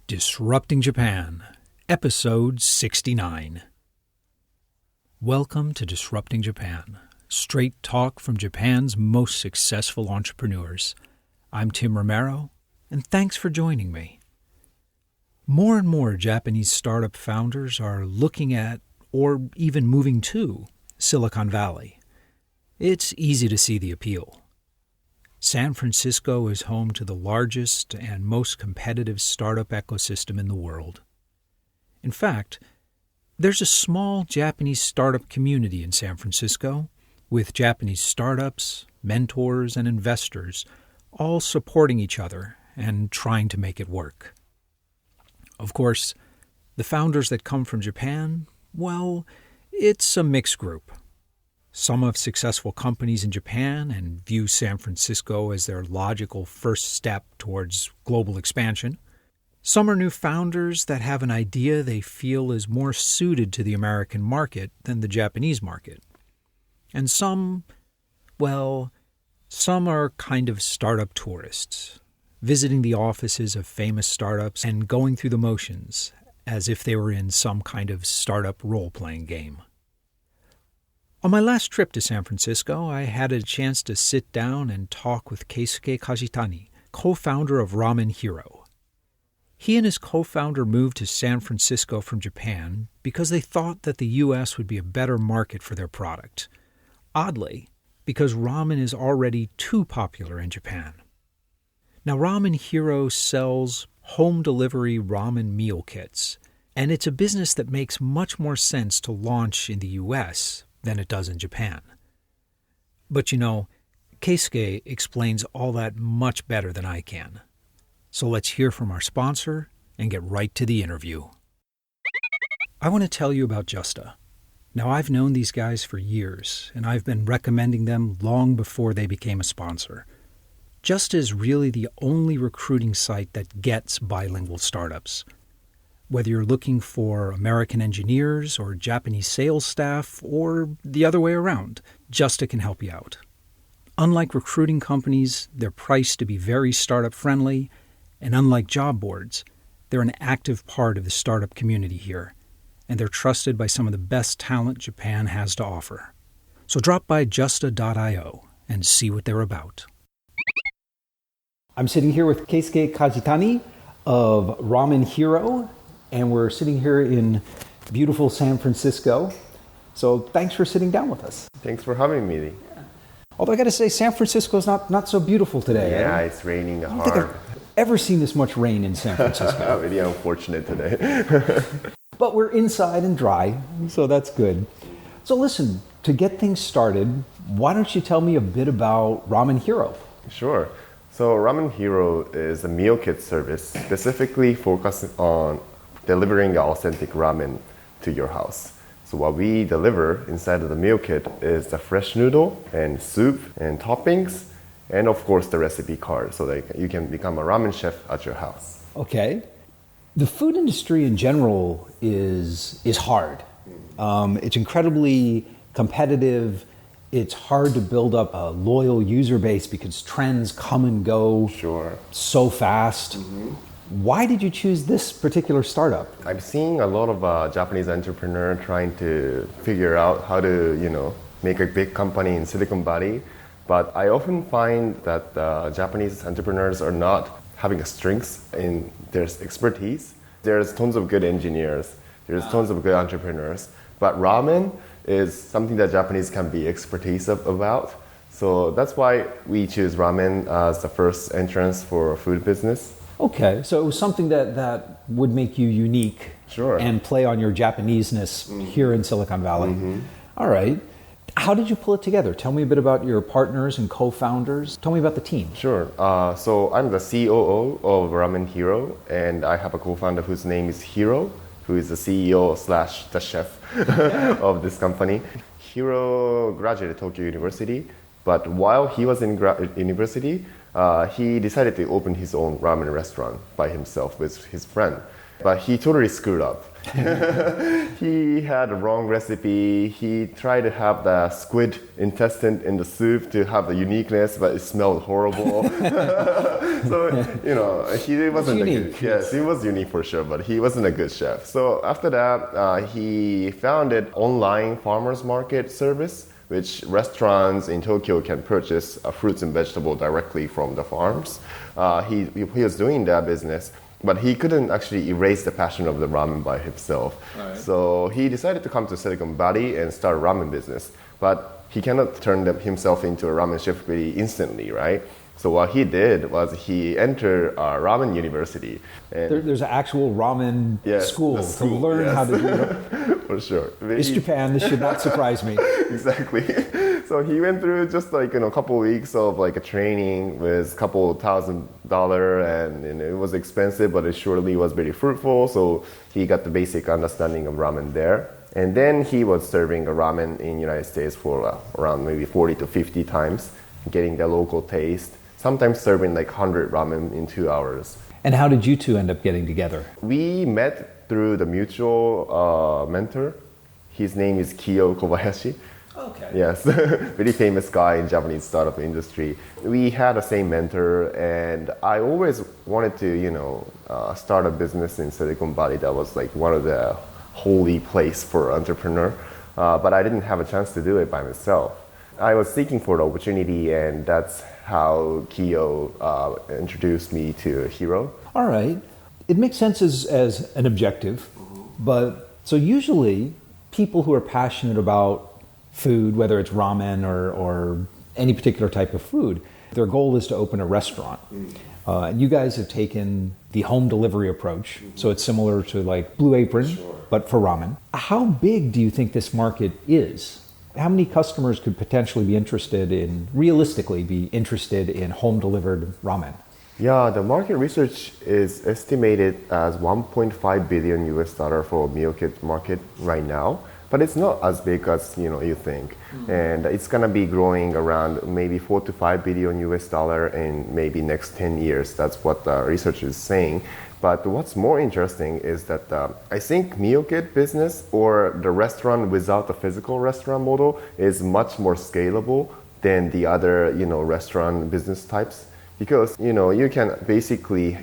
Disrupting Japan, Episode 69. Welcome to Disrupting Japan, straight talk from Japan's most successful entrepreneurs. I'm Tim Romero, and thanks for joining me. More and more Japanese startup founders are looking at, or even moving to, Silicon Valley. It's easy to see the appeal. San Francisco is home to the largest and most competitive startup ecosystem in the world. In fact, there's a small Japanese startup community in San Francisco, with Japanese startups, mentors, and investors all supporting each other and trying to make it work. Of course, the founders that come from Japan, well, it's a mixed group. Some have successful companies in Japan and view San Francisco as their logical first step towards global expansion. Some are new founders that have an idea they feel is more suited to the American market than the Japanese market. And some are kind of startup tourists, visiting the offices of famous startups and going through the motions as if they were in some kind of startup role-playing game. On my last trip to San Francisco, I had a chance to sit down and talk with Keisuke Kajitani, co-founder of Ramen Hero. He and his co-founder moved to San Francisco from Japan because they thought that the U.S. would be a better market for their product. Oddly, because ramen is already too popular in Japan. Now, Ramen Hero sells home delivery ramen meal kits, and it's a business that makes much more sense to launch in the U.S. than it does in Japan. But Keisuke explains all that much better than I can. So let's hear from our sponsor and get right to the interview. I want to tell you about Justa. Now, I've known these guys for years, and I've been recommending them long before they became a sponsor. Justa is really the only recruiting site that gets bilingual startups. Whether you're looking for American engineers or Japanese sales staff or the other way around, Justa can help you out. Unlike recruiting companies, they're priced to be very startup-friendly, and unlike job boards, they're an active part of the startup community here, and they're trusted by some of the best talent Japan has to offer. So drop by justa.io and see what they're about. I'm sitting here with Keisuke Kajitani of Ramen Hero, and we're sitting here in beautiful San Francisco. So thanks for sitting down with us. Thanks for having me. Yeah. Although I got to say, San Francisco's not so beautiful today. Yeah, it's raining hard. I don't think I've ever seen this much rain in San Francisco. Really unfortunate today. But we're inside and dry, so that's good. So listen, to get things started, why don't you tell me a bit about Ramen Hero? Sure. So Ramen Hero is a meal kit service specifically focused on delivering authentic ramen to your house. So what we deliver inside of the meal kit is the fresh noodle and soup and toppings, and of course the recipe card so that you can become a ramen chef at your house. Okay. The food industry in general is hard. It's incredibly competitive. It's hard to build up a loyal user base because trends come and go so fast. Mm-hmm. Why did you choose this particular startup? I'm seeing a lot of Japanese entrepreneurs trying to figure out how to, make a big company in Silicon Valley. But I often find that Japanese entrepreneurs are not having a strengths in their expertise. There's tons of good engineers. There's tons of good entrepreneurs. But ramen is something that Japanese can be expertise about. So that's why we choose ramen as the first entrance for a food business. Okay, so it was something that would make you unique and play on your Japanese-ness here in Silicon Valley. Mm-hmm. All right. How did you pull it together? Tell me a bit about your partners and co-founders. Tell me about the team. Sure. So I'm the COO of Ramen Hero, and I have a co-founder whose name is Hiro, who is the CEO / the chef of this company. Hiro graduated Tokyo University, but while he was in university, he decided to open his own ramen restaurant by himself with his friend. But he totally screwed up. He had a wrong recipe. He tried to have the squid intestine in the soup to have the uniqueness, but it smelled horrible. So, he wasn't unique. Yes, he was unique for sure, but he wasn't a good chef. So after that, he founded online farmers market service, which restaurants in Tokyo can purchase fruits and vegetables directly from the farms. He was doing that business, but he couldn't actually erase the passion of the ramen by himself. Right. So he decided to come to Silicon Valley and start a ramen business. But he cannot turn himself into a ramen chef really instantly, right? So what he did was he entered a ramen university. And there's an actual ramen school to learn how to do it. For sure. It's Japan. This should not surprise me. Exactly. So he went through just a couple of weeks of a training with a couple $1,000, and it was expensive, but it surely was very fruitful. So he got the basic understanding of ramen there. And then he was serving a ramen in the United States for around maybe 40 to 50 times, getting the local taste. Sometimes serving 100 ramen in 2 hours. And how did you two end up getting together? We met through the mutual mentor. His name is Kiyo Kobayashi. Okay. Yes, very famous guy in Japanese startup industry. We had the same mentor, and I always wanted to, start a business in Silicon Valley that was one of the holy place for entrepreneur, but I didn't have a chance to do it by myself. I was seeking for the opportunity, and that's how Kiyo introduced me to Hero. All right. It makes sense as an objective, but so usually people who are passionate about food, whether it's ramen or any particular type of food, their goal is to open a restaurant. And you guys have taken the home delivery approach, so it's similar to Blue Apron, but for ramen. How big do you think this market is? How many customers could potentially realistically be interested in home-delivered ramen? Yeah, the market research is estimated as $1.5 billion for meal kit market right now, but it's not as big as you think. And it's gonna be growing around maybe $4 to $5 billion in maybe next 10 years. That's what the research is saying. But what's more interesting is that I think meal kit business or the restaurant without the physical restaurant model is much more scalable than the other restaurant business types, because you can basically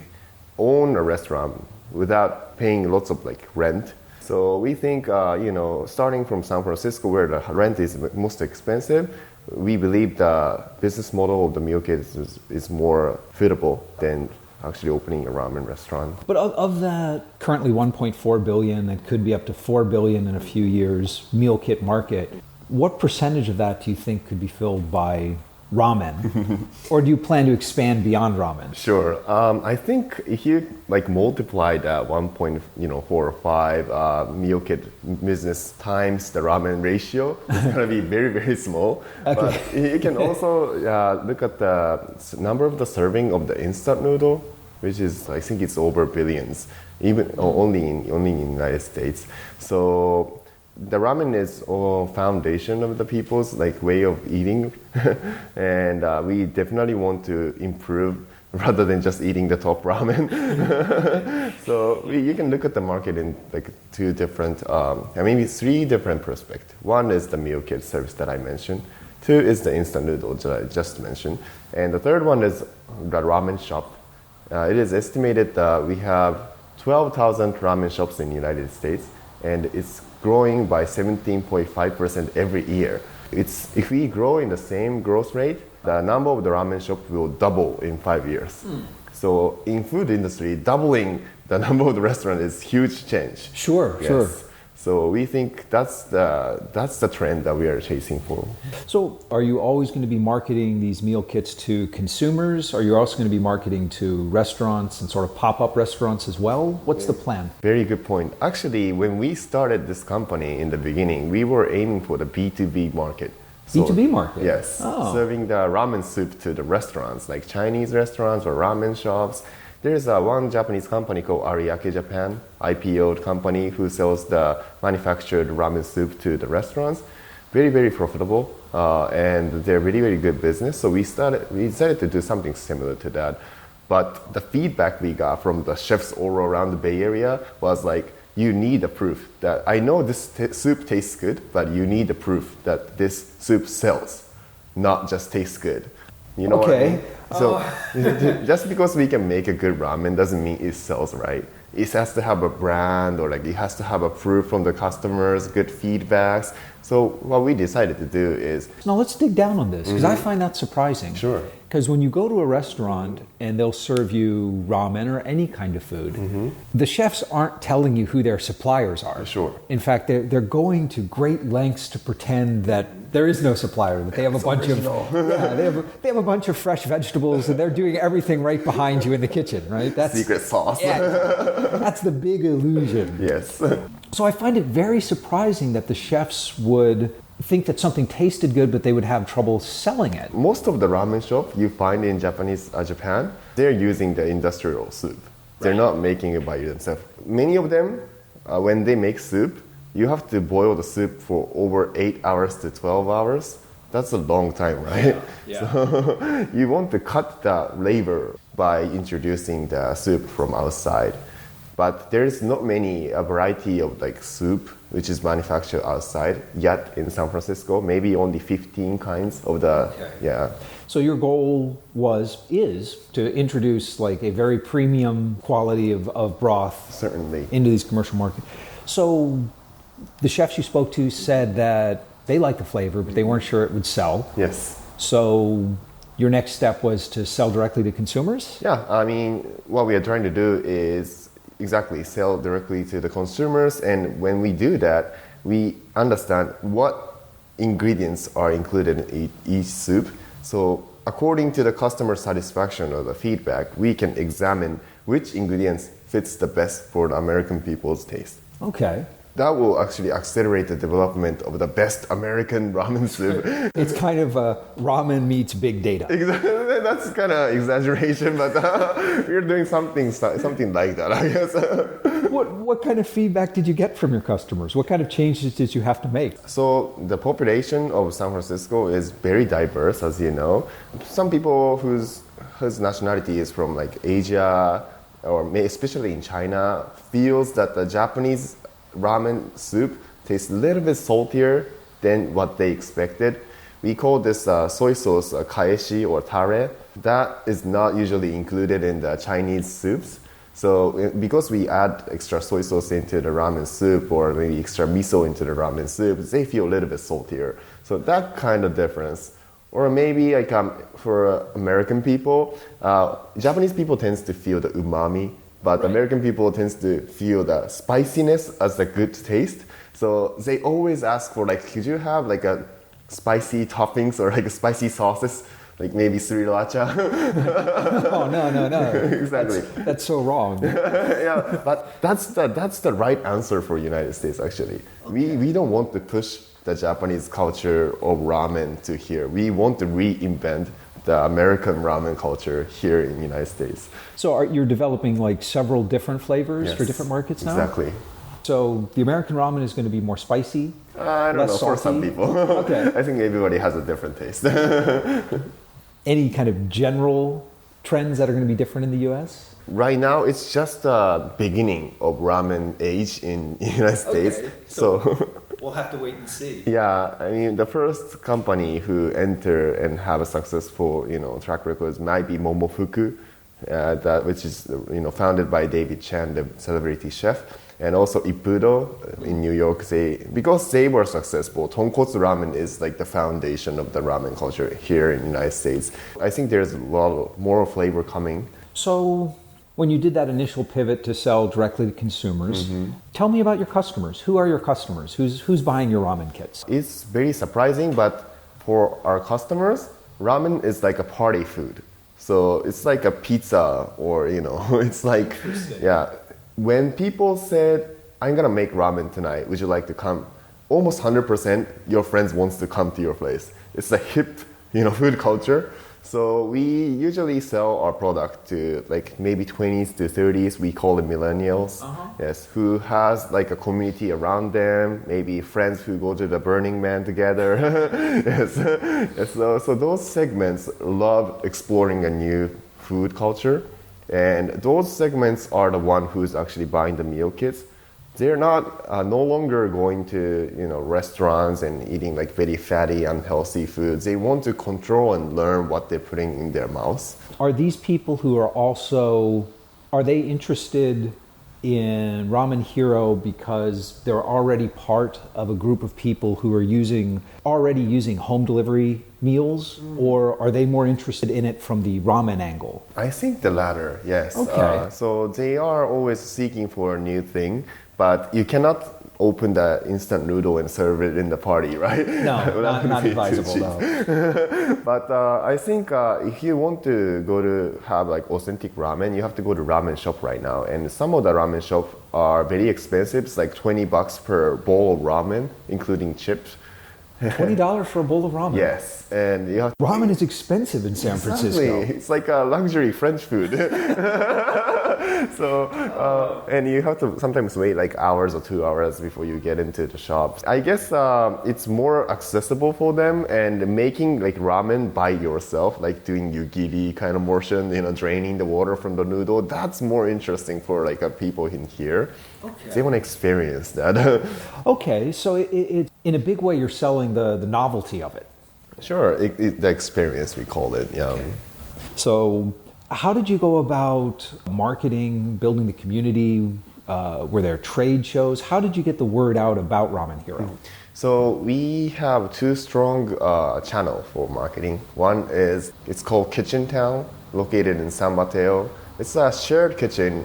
own a restaurant without paying lots of rent. So we think starting from San Francisco, where the rent is most expensive, we believe the business model of the meal kit is more fitable than actually opening a ramen restaurant. But of that currently 1.4 billion, that could be up to 4 billion in a few years, meal kit market, what percentage of that do you think could be filled by ramen? Or do you plan to expand beyond ramen? Sure. I think if you multiply that 1.45 meal kit business times the ramen ratio, it's going to be very, very small. Okay. But you can also look at the number of the serving of the instant noodle, which is, I think it's over billions, even only in the United States. So the ramen is a foundation of the people's way of eating, and we definitely want to improve rather than just eating the top ramen. So you can look at the market in two different, maybe three different perspectives. One is the meal kit service that I mentioned. Two is the instant noodles that I just mentioned, and the third one is the ramen shop. It is estimated that we have 12,000 ramen shops in the United States, and it's growing by 17.5% every year. If we grow in the same growth rate, the number of the ramen shops will double in 5 years. So in food industry, doubling the number of the restaurant is huge change. Sure. So we think that's the trend that we are chasing for. So are you always going to be marketing these meal kits to consumers? Are you also going to be marketing to restaurants and sort of pop-up restaurants as well? What's the plan? Very good point. Actually, when we started this company in the beginning, we were aiming for the B2B market. So, B2B market? Yes. Oh. Serving the ramen soup to the restaurants, like Chinese restaurants or ramen shops. There's one Japanese company called Ariake Japan, IPO'd company, who sells the manufactured ramen soup to the restaurants. Very, very profitable, and they're really, very good business. So we decided to do something similar to that. But the feedback we got from the chefs all around the Bay Area was you need the proof that I know this soup tastes good, but you need the proof that this soup sells, not just tastes good. You know what I mean? So just because we can make a good ramen doesn't mean it sells, right? It has to have a brand, or like it has to have a proof from the customers, good feedbacks. So what we decided to do is... Now let's dig down on this, because I find that surprising. Sure. Because when you go to a restaurant and they'll serve you ramen or any kind of food, the chefs aren't telling you who their suppliers are. Sure. In fact, they're going to great lengths to pretend that there is no supplier, that they have a bunch of they have a bunch of fresh vegetables, and they're doing everything right behind you in the kitchen, right? That's secret sauce. Yeah, that's the big illusion. Yes. So I find it very surprising that the chefs would think that something tasted good, but they would have trouble selling it. Most of the ramen shop you find in Japan, they're using the industrial soup. They're not making it by themselves. Many of them, when they make soup, you have to boil the soup for over 8 hours to 12 hours. That's a long time, right? Yeah. So you want to cut the labor by introducing the soup from outside. But there's not many a variety of like soup which is manufactured outside yet in San Francisco. Maybe only 15 kinds of the So your goal is to introduce like a very premium quality of broth certainly into these commercial markets. So the chefs you spoke to said that they liked the flavor, but they weren't sure it would sell. Yes. So your next step was to sell directly to consumers? Yeah, I mean, what we are trying to do is exactly sell directly to the consumers, and when we do that, we understand what ingredients are included in each soup. So according to the customer satisfaction or the feedback, we can examine which ingredients fits the best for the American people's taste. Okay. That will actually accelerate the development of the best American ramen soup. It's kind of ramen meets big data. Exactly. That's kind of exaggeration, but we're doing something like that, I guess. What kind of feedback did you get from your customers? What kind of changes did you have to make? So the population of San Francisco is very diverse, as you know. Some people whose nationality is from like Asia, or especially in China, feels that the Japanese ramen soup tastes a little bit saltier than what they expected. We call this soy sauce kaeshi or tare. That is not usually included in the Chinese soups. So because we add extra soy sauce into the ramen soup, or maybe extra miso into the ramen soup, they feel a little bit saltier. So that kind of difference. Or maybe like for American people, Japanese people tends to feel the umami, but American people tends to feel the spiciness as a good taste. So they always ask for like, could you have like a spicy toppings or like a spicy sauces, like maybe sriracha? Oh no! Exactly. That's so wrong. Yeah, but that's the right answer for United States actually. Okay. We don't want to push the Japanese culture of ramen to here. We want to reinvent the American ramen culture here in the United States. So you're developing like several different flavors for different markets now? Exactly. So the American ramen is going to be more spicy? I don't know, for some people. Okay. I think everybody has a different taste. Any kind of general trends that are going to be different in the U.S.? Right now, it's just the beginning of ramen age in the United States. Okay. So we'll have to wait and see. Yeah, I mean, the first company who enter and have a successful, track records might be Momofuku, which is, founded by David Chan, the celebrity chef, and also Ippudo in New York. Because they were successful, tonkotsu ramen is like the foundation of the ramen culture here in the United States. I think there's a lot more flavor coming. So when you did that initial pivot to sell directly to consumers, tell me about your customers. Who are your customers? Who's buying your ramen kits? It's very surprising, but for our customers, ramen is like a party food. So it's like a pizza, or, it's like, yeah. When people said, I'm going to make ramen tonight, would you like to come? Almost 100% your friends wants to come to your place. It's a hip, food culture. So we usually sell our product to like maybe 20s to 30s. We call them millennials. Yes, who has like a community around them. Maybe friends who go to the Burning Man together. Yes. So those segments love exploring a new food culture, and those segments are the one who's actually buying the meal kits. They're not no longer going to restaurants and eating like very fatty, unhealthy foods. They want to control and learn what they're putting in their mouths. Are these people who are they interested in Ramen Hero because they're already part of a group of people who are already using home delivery meals, or are they more interested in it from the ramen angle? I think the latter, yes. Okay. So they are always seeking for a new thing, but you cannot open the instant noodle and serve it in the party, right? No, not advisable, though. But I think if you want to go to have like authentic ramen, you have to go to ramen shop right now. And some of the ramen shops are very expensive. It's like $20 per bowl of ramen, including chips. $20 for a bowl of ramen? Yes. And you have ramen is expensive in San Francisco. It's like a luxury French food. And you have to sometimes wait like hours or 2 hours before you get into the shops. I guess it's more accessible for them, and making like ramen by yourself, like doing yugiri kind of motion, draining the water from the noodle, that's more interesting for like people in here. Okay. They want to experience that. Okay, so it in a big way you're selling the novelty of it. Sure, the experience we call it, yeah. Okay. So how did you go about marketing, building the community? Were there trade shows? How did you get the word out about Ramen Hero? So we have two strong channels for marketing. One is, it's called Kitchen Town, located in San Mateo. It's a shared kitchen,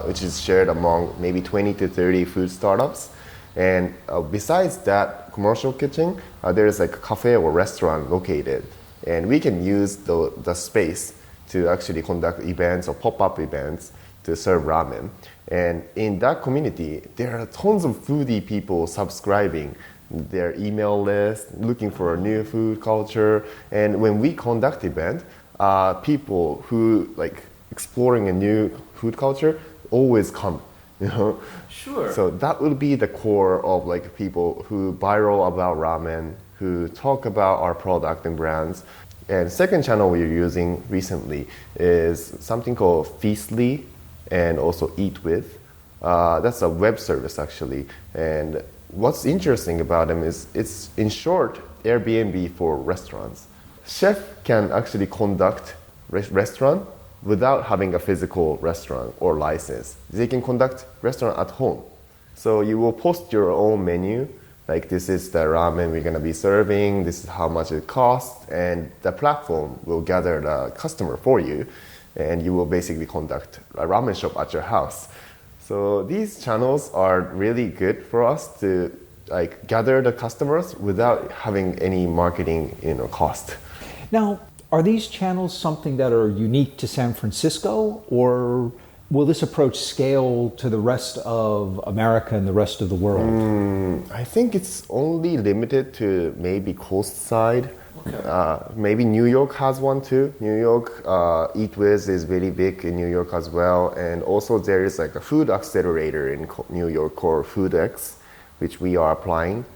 which is shared among maybe 20 to 30 food startups. And besides that commercial kitchen, there's like a cafe or restaurant located. And we can use the space to actually conduct events or pop-up events to serve ramen. And in that community, there are tons of foodie people subscribing their email list, looking for a new food culture. And when we conduct event, people who like exploring a new food culture always come. Sure. So that will be the core of like people who viral about ramen, who talk about our product and brands. And second channel we're using recently is something called Feastly and also Eat With. That's a web service actually. And what's interesting about them is it's in short Airbnb for restaurants. Chef can actually conduct restaurant without having a physical restaurant or license. They can conduct restaurant at home. So you will post your own menu, like this is the ramen we're gonna be serving, this is how much it costs, and the platform will gather the customer for you, and you will basically conduct a ramen shop at your house. So these channels are really good for us to like gather the customers without having any marketing cost. Now, are these channels something that are unique to San Francisco, or will this approach scale to the rest of America and the rest of the world? I think it's only limited to maybe coast side. Okay. Maybe New York has one too. New York, Eat With is very big in New York as well. And also there is like a food accelerator in New York called FoodX, which we are applying.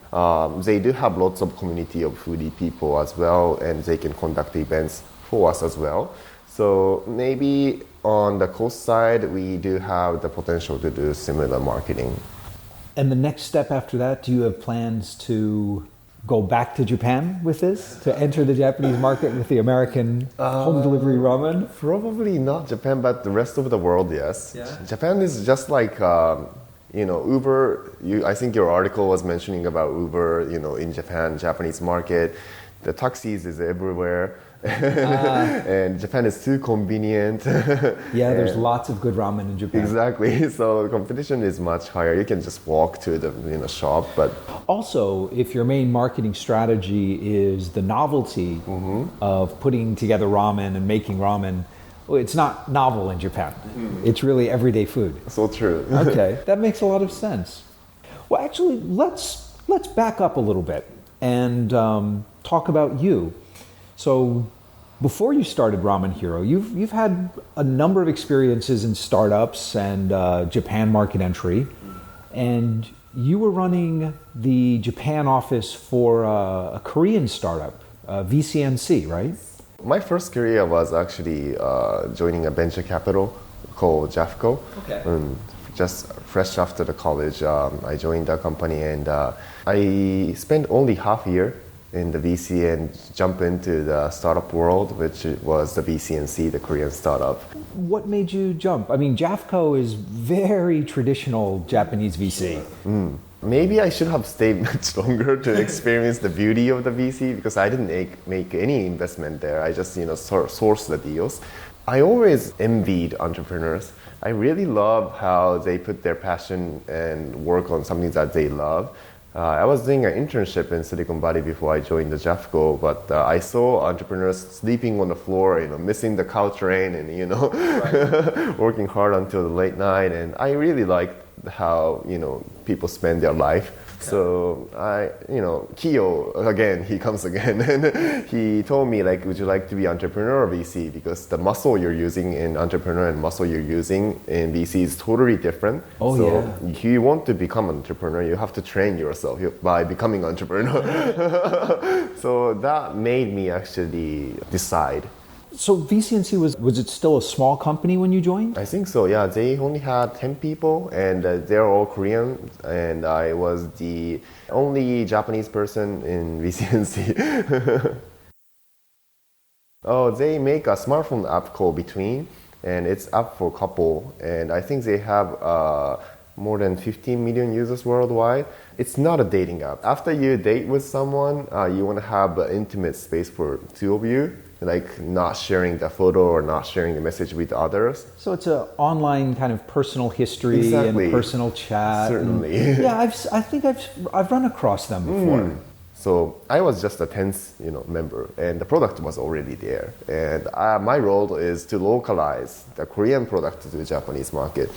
They do have lots of community of foodie people as well, and they can conduct events for us as well. So maybe on the coast side, we do have the potential to do similar marketing. And the next step after that, do you have plans to go back to Japan with this, to enter the Japanese market with the American home delivery ramen? Probably not Japan, but the rest of the world, yes. Yeah. Japan is just like Uber. I think your article was mentioning about Uber. In Japan, Japanese market, the taxis is everywhere. And Japan is too convenient. Yeah, there's lots of good ramen in Japan. Exactly. So the competition is much higher. You can just walk to the shop. But also, if your main marketing strategy is the novelty of putting together ramen and making ramen, well, it's not novel in Japan. It's really everyday food. So true. Okay, that makes a lot of sense. Well, actually, let's back up a little bit and talk about you. So, before you started Ramen Hero, you've had a number of experiences in startups and Japan market entry, and you were running the Japan office for a Korean startup, VCNC, right? My first career was actually joining a venture capital called Jafco. Okay. just fresh after the college, I joined the company, and I spent only half a year in the VC and jump into the startup world, which was the VCNC, the Korean startup. What made you jump? I mean, JAFCO is very traditional Japanese VC. Maybe I should have stayed much longer to experience the beauty of the VC, because I didn't make any investment there. I just sourced the deals. I always envied entrepreneurs. I really love how they put their passion and work on something that they love. I was doing an internship in Silicon Valley before I joined the JAFCO, but I saw entrepreneurs sleeping on the floor, missing the cow train, and right. working hard until the late night. And I really liked how people spend their life. So Kyo, again, he comes again, and he told me, like, would you like to be entrepreneur or VC? Because the muscle you're using in entrepreneur and muscle you're using in VC is totally different. If you want to become an entrepreneur, you have to train yourself by becoming an entrepreneur. So that made me actually decide. So VCNC, was it still a small company when you joined? I think so, yeah. They only had 10 people, and they're all Korean, and I was the only Japanese person in VCNC. They make a smartphone app called Between, and it's app for couple, and I think they have more than 15 million users worldwide. It's not a dating app. After you date with someone, you want to have an intimate space for two of you, like not sharing the photo or not sharing the message with others. So it's an online kind of personal history and personal chat. Certainly. I think I've run across them before. So I was just a 10th member, and the product was already there. And my role is to localize the Korean product to the Japanese market.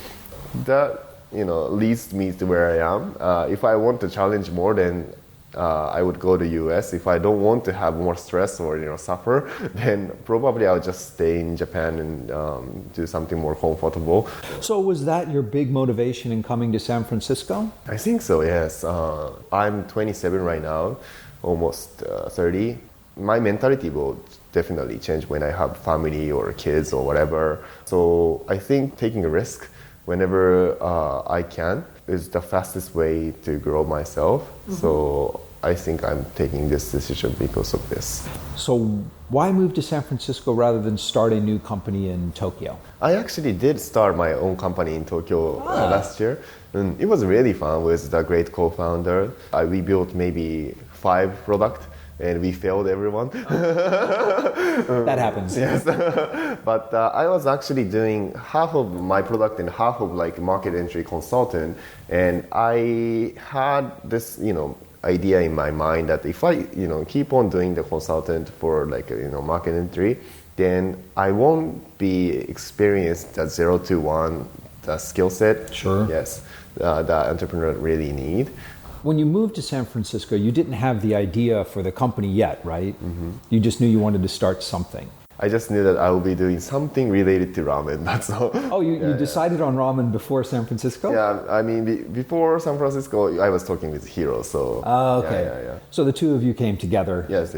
That leads me to where I am. If I want to challenge more, then I would go to US. If I don't want to have more stress or suffer, then probably I'll just stay in Japan and do something more comfortable. So was that your big motivation in coming to San Francisco? I think so, yes. I'm 27 right now, almost 30. My mentality will definitely change when I have family or kids or whatever. So I think taking a risk whenever I can is the fastest way to grow myself. Mm-hmm. So I think I'm taking this decision because of this. So why move to San Francisco rather than start a new company in Tokyo? I actually did start my own company in Tokyo last year. And it was really fun with the great co-founder. We built maybe 5 products. And we failed everyone. That happens. Yes. But I was actually doing half of my product and half of like market entry consultant. And I had this, idea in my mind that if I, keep on doing the consultant for like, market entry, then I won't be experienced at 0 to 1, the skill set. Sure. Yes. The entrepreneur really need. When you moved to San Francisco, you didn't have the idea for the company yet, right? Mm-hmm. You just knew you wanted to start something. I just knew that I will be doing something related to ramen, that's all. Oh, you decided on ramen before San Francisco? Yeah, I mean, before San Francisco, I was talking with Hiro, so... Oh, okay. Yeah. So the two of you came together. Yes.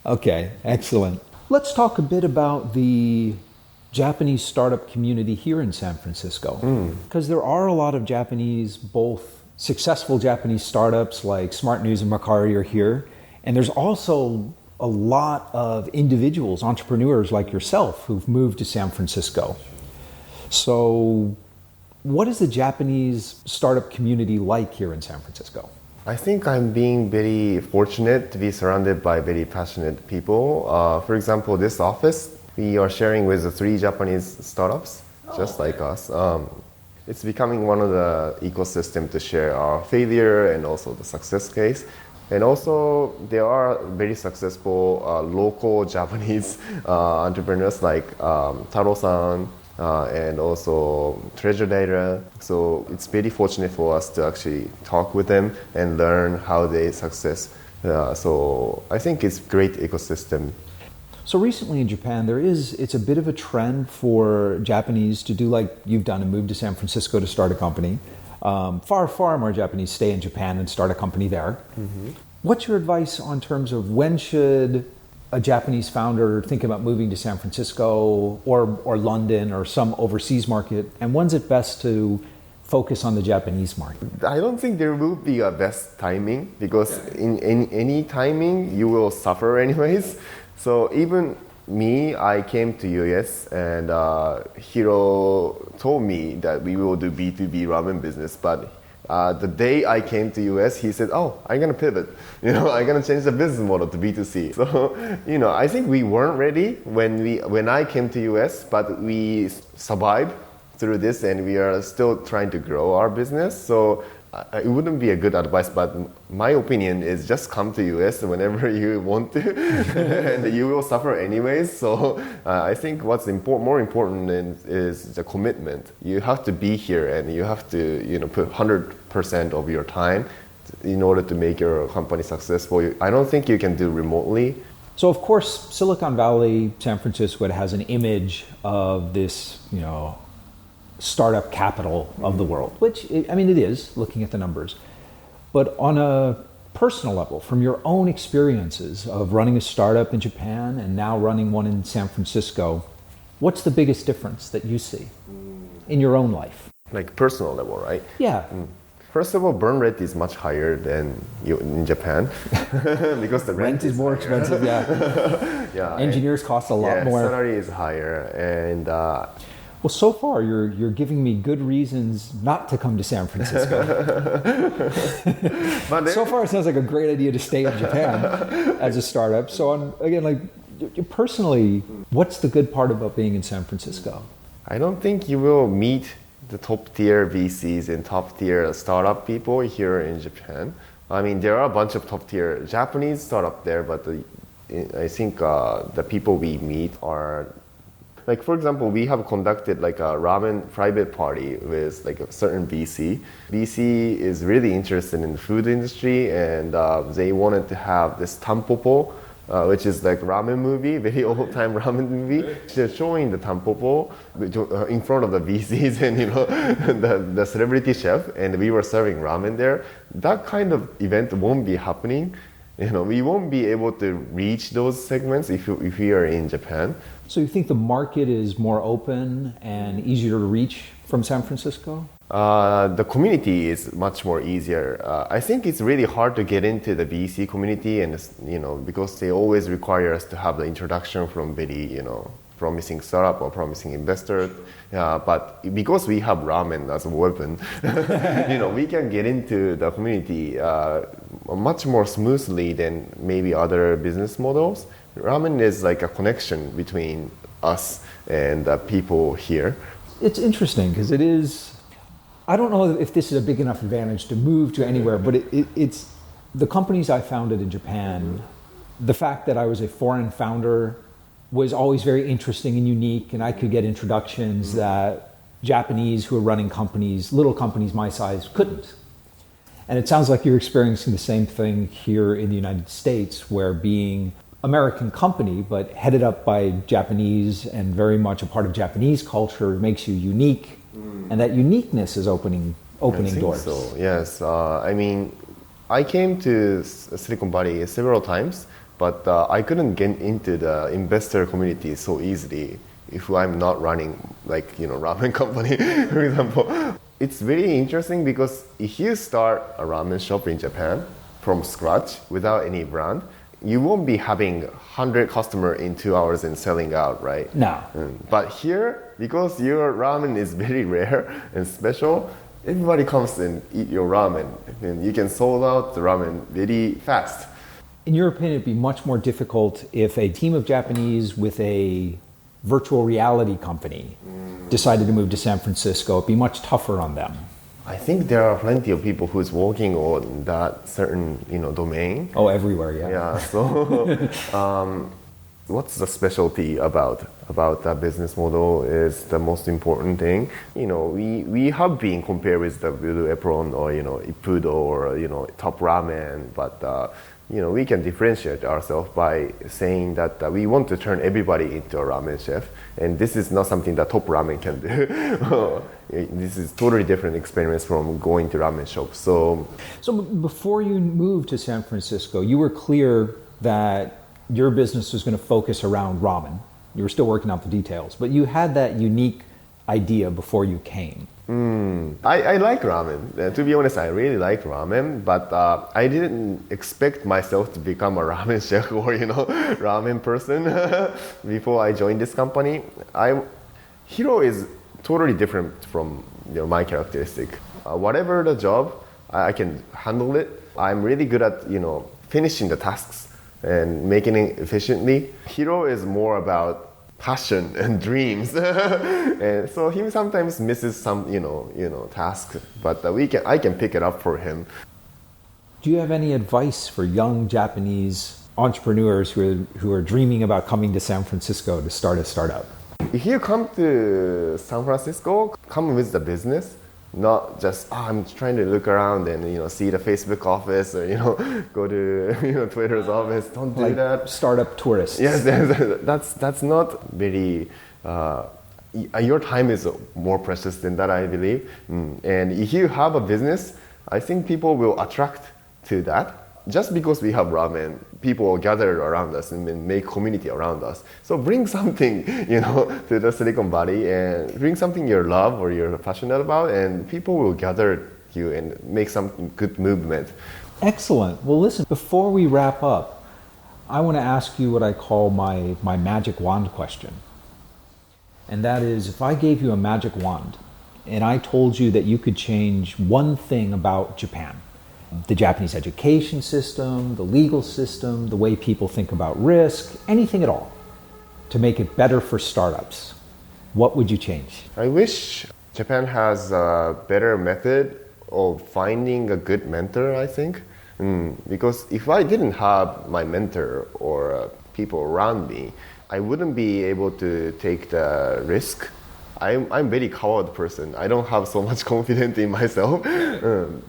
Okay, excellent. Let's talk a bit about the Japanese startup community here in San Francisco. Because there are a lot of both successful Japanese startups like Smart News and Mercari are here. And there's also a lot of individuals, entrepreneurs like yourself, who've moved to San Francisco. So what is the Japanese startup community like here in San Francisco? I think I'm being very fortunate to be surrounded by very passionate people. For example, this office, we are sharing with the 3 Japanese startups, just like us. It's becoming one of the ecosystem to share our failure and also the success case. And also, there are very successful local Japanese entrepreneurs like Taro-san and also Treasure Data. So it's very fortunate for us to actually talk with them and learn how they success. So I think it's a great ecosystem. So recently in Japan, it's a bit of a trend for Japanese to do like you've done and move to San Francisco to start a company. Far more Japanese stay in Japan and start a company there. Mm-hmm. What's your advice on terms of when should a Japanese founder thinking about moving to San Francisco or London or some overseas market? And when's it best to focus on the Japanese market? I don't think there will be a best timing because in any timing you will suffer anyways. So even me, I came to US and Hiro told me that we will do B2B ramen business, but the day I came to US, he said, "Oh, I'm gonna pivot. I'm gonna change the business model to B2C." So, I think we weren't ready when I came to US, but we survived through this, and we are still trying to grow our business. So it wouldn't be a good advice, but my opinion is just come to US whenever you want to, and you will suffer anyways. So I think what's more important is the commitment. You have to be here, and you have to put 100% of your time in order to make your company successful. I don't think you can do remotely. So of course, Silicon Valley, San Francisco, it has an image of this, startup capital of the world, which, it is, looking at the numbers. But on a personal level, from your own experiences of running a startup in Japan and now running one in San Francisco, what's the biggest difference that you see in your own life? Like personal level, right? Yeah. First of all, burn rate is much higher than in Japan because the rent is more expensive. Yeah. Engineers cost a lot more. Salary is higher, and well, so far you're giving me good reasons not to come to San Francisco. But so far, it sounds like a great idea to stay in Japan as a startup. So, personally, what's the good part about being in San Francisco? I don't think you will meet the top tier VCs and top tier startup people here in Japan. There are a bunch of top tier Japanese startup there, but I think the people we meet are. Like, for example, we have conducted like a ramen private party with like a certain VC. VC is really interested in the food industry, and they wanted to have this tampopo, which is like ramen movie, very old time ramen movie. They're showing the tampopo in front of the VCs and the celebrity chef, and we were serving ramen there. That kind of event won't be happening. We won't be able to reach those segments if we are in Japan. So you think the market is more open and easier to reach from San Francisco? The community is much more easier. I think it's really hard to get into the VC community, and because they always require us to have the introduction from very promising startup or promising investor. But because we have ramen as a weapon, we can get into the community much more smoothly than maybe other business models. Ramen is like a connection between us and the people here. It's interesting because it is, I don't know if this is a big enough advantage to move to anywhere, but it's the companies I founded in Japan, the fact that I was a foreign founder was always very interesting and unique, and I could get introductions that Japanese who are running companies, little companies my size, couldn't. And it sounds like you're experiencing the same thing here in the United States, where being American company, but headed up by Japanese and very much a part of Japanese culture makes you unique, and that uniqueness is opening doors. So yes, I came to Silicon Valley several times, but I couldn't get into the investor community so easily if I'm not running ramen company, for example. It's very interesting because if you start a ramen shop in Japan from scratch without any brand, you won't be having 100 customers in 2 hours and selling out, right? No. But here, because your ramen is very rare and special, everybody comes and eat your ramen, and you can sold out the ramen very fast. In your opinion, it'd be much more difficult if a team of Japanese with a virtual reality company decided to move to San Francisco. It'd be much tougher on them. I think there are plenty of people who's working on that certain domain. Oh, everywhere, yeah. Yeah. So, what's the specialty about that business model is the most important thing. We have been compared with the Blue Apron or Ippudo or Top Ramen, but we can differentiate ourselves by saying that we want to turn everybody into a ramen chef, and this is not something that Top Ramen can do. This is totally different experience from going to ramen shops. So before you moved to San Francisco, you were clear that your business was going to focus around ramen. You were still working out the details, but you had that unique idea before you came. I like ramen. To be honest, I really like ramen, but I didn't expect myself to become a ramen chef or, ramen person before I joined this company. Hero is totally different from my characteristic. Whatever the job, I can handle it. I'm really good at, finishing the tasks and making it efficiently. Hero is more about passion and dreams, and so he sometimes misses some task, but I can pick it up for him. Do you have any advice for young Japanese entrepreneurs who are dreaming about coming to San Francisco to start a startup? If you come to San Francisco, come with the business. Not just I'm trying to look around and see the Facebook office or go to Twitter's office. Don't do that. Startup tourists. Yes, that's not very. Your time is more precious than that, I believe. And if you have a business, I think people will attract to that. Just because we have ramen, people gather around us and make community around us. So bring something, to the Silicon Valley and bring something you love or you're passionate about, and people will gather you and make some good movement. Excellent. Well, listen, before we wrap up, I want to ask you what I call my magic wand question. And that is, if I gave you a magic wand and I told you that you could change one thing about Japan, the Japanese education system, the legal system, the way people think about risk, anything at all, to make it better for startups, what would you change? I wish Japan has a better method of finding a good mentor, I think. Because if I didn't have my mentor or people around me, I wouldn't be able to take the risk. I'm a very coward person. I don't have so much confidence in myself.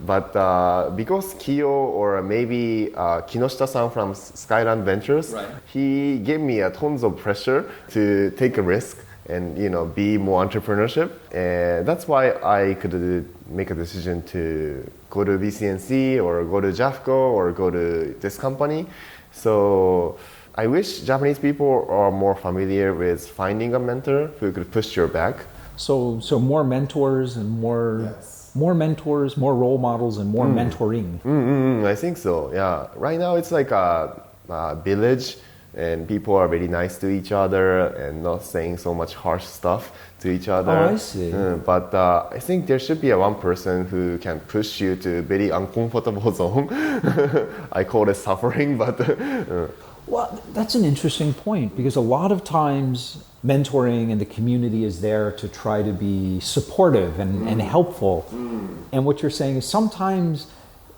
But because Kiyo or maybe Kinoshita-san from Skyland Ventures, right, he gave me a tons of pressure to take a risk and be more entrepreneurship. And that's why I could make a decision to go to BCNC or go to JAFCO or go to this company. So I wish Japanese people are more familiar with finding a mentor who could push your back. So more mentors and more mentors, more role models, and more mentoring. I think so. Yeah. Right now it's like a village, and people are very nice to each other and not saying so much harsh stuff to each other. Oh, I see. But I think there should be one person who can push you to very uncomfortable zone. I call it suffering, but. Well, that's an interesting point, because a lot of times mentoring and the community is there to try to be supportive and helpful. And what you're saying is sometimes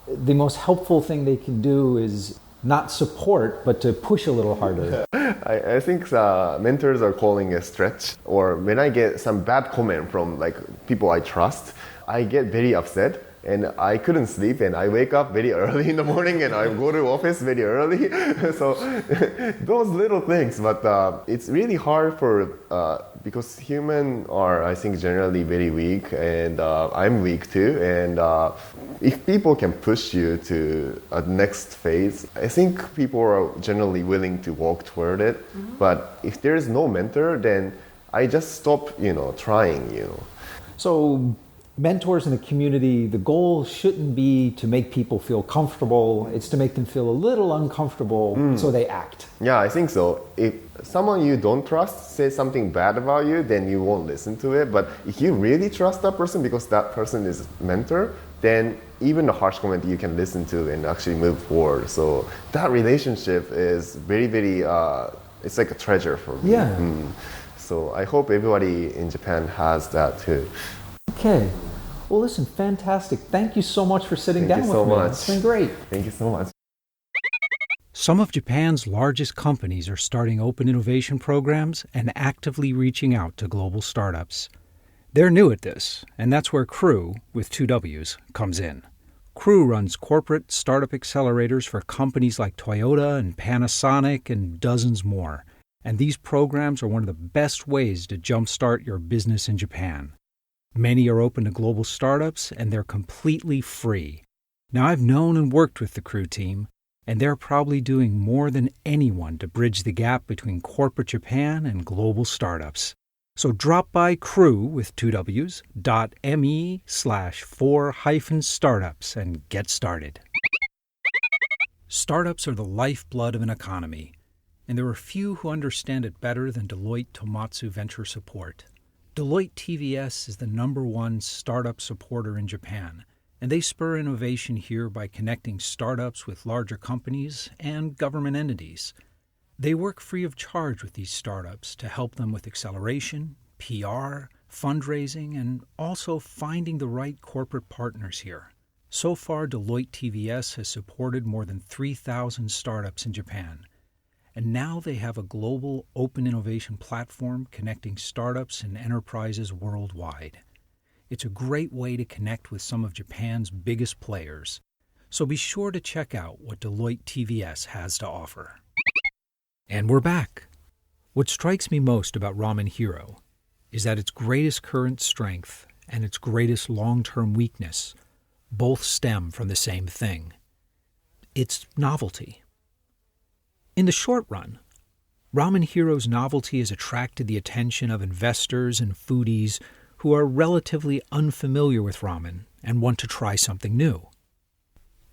the most helpful thing they can do is not support, but to push a little harder. I think mentors are calling a stretch, or when I get some bad comment from people I trust, I get very upset. And I couldn't sleep, and I wake up very early in the morning, and I go to office very early. So those little things, but it's really hard because humans are, I think, generally very weak, and I'm weak too. And if people can push you to a next phase, I think people are generally willing to walk toward it. But if there is no mentor, then I just stop, trying. So mentors in the community, the goal shouldn't be to make people feel comfortable. It's to make them feel a little uncomfortable so they act. Yeah, I think so. If someone you don't trust says something bad about you, then you won't listen to it. But if you really trust that person because that person is a mentor, then even a harsh comment you can listen to and actually move forward. So that relationship is very, very, it's like a treasure for me. Yeah. So I hope everybody in Japan has that too. Okay. Well, listen, fantastic. Thank you so much for sitting down with me. Thank you so much. It's been great. Thank you so much. Some of Japan's largest companies are starting open innovation programs and actively reaching out to global startups. They're new at this, and that's where Crew, with two W's, comes in. Crew runs corporate startup accelerators for companies like Toyota and Panasonic and dozens more. And these programs are one of the best ways to jumpstart your business in Japan. Many are open to global startups, and they're completely free. Now, I've known and worked with the Crew team. And they're probably doing more than anyone to bridge the gap between corporate Japan and global startups. So drop by crew with 2ws.me/4-startups and get started. Startups are the lifeblood of an economy, and there are few who understand it better than Deloitte Tomatsu Venture Support. Deloitte TVS is the #1 startup supporter in Japan, and they spur innovation here by connecting startups with larger companies and government entities. They work free of charge with these startups to help them with acceleration, PR, fundraising, and also finding the right corporate partners here. So far, Deloitte TVS has supported more than 3,000 startups in Japan. And now they have a global open innovation platform connecting startups and enterprises worldwide. It's a great way to connect with some of Japan's biggest players. So be sure to check out what Deloitte TVS has to offer. And we're back. What strikes me most about Ramen Hero is that its greatest current strength and its greatest long-term weakness both stem from the same thing. It's novelty. In the short run, Ramen Hero's novelty has attracted the attention of investors and foodies who are relatively unfamiliar with ramen and want to try something new.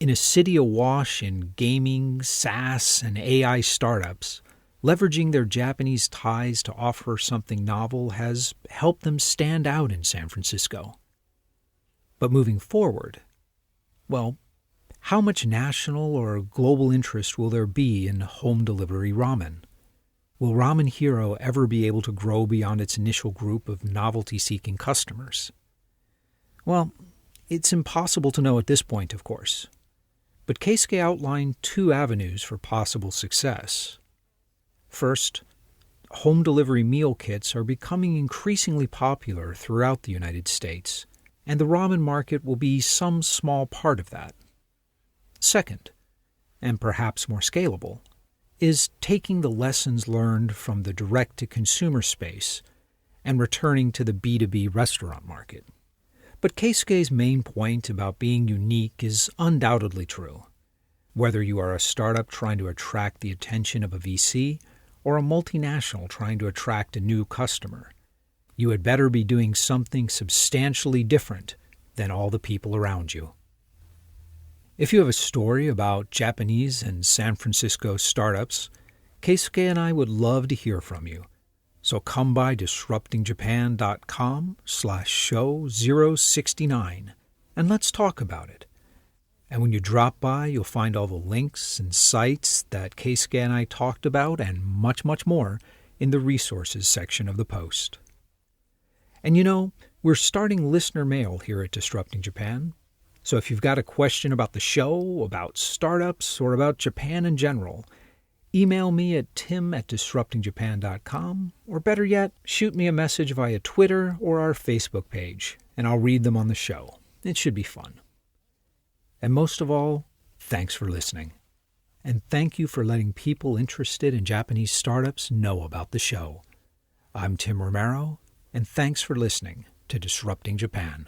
In a city awash in gaming, SaaS, and AI startups, leveraging their Japanese ties to offer something novel has helped them stand out in San Francisco. But moving forward, well, how much national or global interest will there be in home delivery ramen? Will Ramen Hero ever be able to grow beyond its initial group of novelty-seeking customers? Well, it's impossible to know at this point, of course. But Keisuke outlined 2 avenues for possible success. First, home delivery meal kits are becoming increasingly popular throughout the United States, and the ramen market will be some small part of that. Second, and perhaps more scalable, is taking the lessons learned from the direct-to-consumer space and returning to the B2B restaurant market. But Keisuke's main point about being unique is undoubtedly true. Whether you are a startup trying to attract the attention of a VC or a multinational trying to attract a new customer, you had better be doing something substantially different than all the people around you. If you have a story about Japanese and San Francisco startups, Keisuke and I would love to hear from you. So come by disruptingjapan.com/show069 and let's talk about it. And when you drop by, you'll find all the links and sites that Keisuke and I talked about and much, much more in the resources section of the post. And you know, we're starting listener mail here at Disrupting Japan. So if you've got a question about the show, about startups, or about Japan in general, email me at tim@disruptingjapan.com, or better yet, shoot me a message via Twitter or our Facebook page, and I'll read them on the show. It should be fun. And most of all, thanks for listening. And thank you for letting people interested in Japanese startups know about the show. I'm Tim Romero, and thanks for listening to Disrupting Japan.